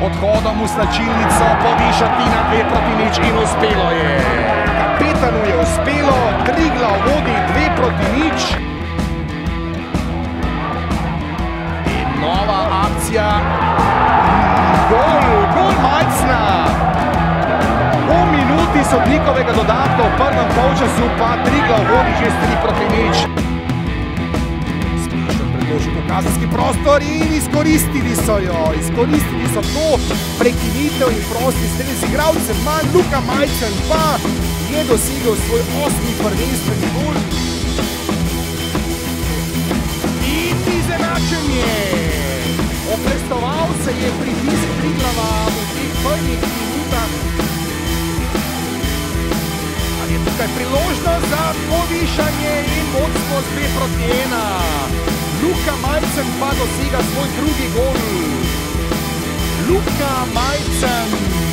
odhodom v slačilnico povišati na 2-0 in uspelo je. Kapetanu je uspelo, Triglav vodi 2-0. In nova akcija. Gol Majcna. Po minuti sodnikovega dodatka v prvem polčasu pa Triglav vodi že s 3-0. V kazenski prostor in izkoristili so jo, izkoristili so to prekinitev in prosti strel z igralcem manj. Luka Majcen pa je dosegel svoj 8. prvenstveni gol. In izenačenje. Obrestoval se je pritisk Triglava v teh prvih minutah. Ali je tukaj priložnost za povišanje in vodstvo z 2-1. Luka Majcen pa dosega svoj drugi gol. Luka Majcen.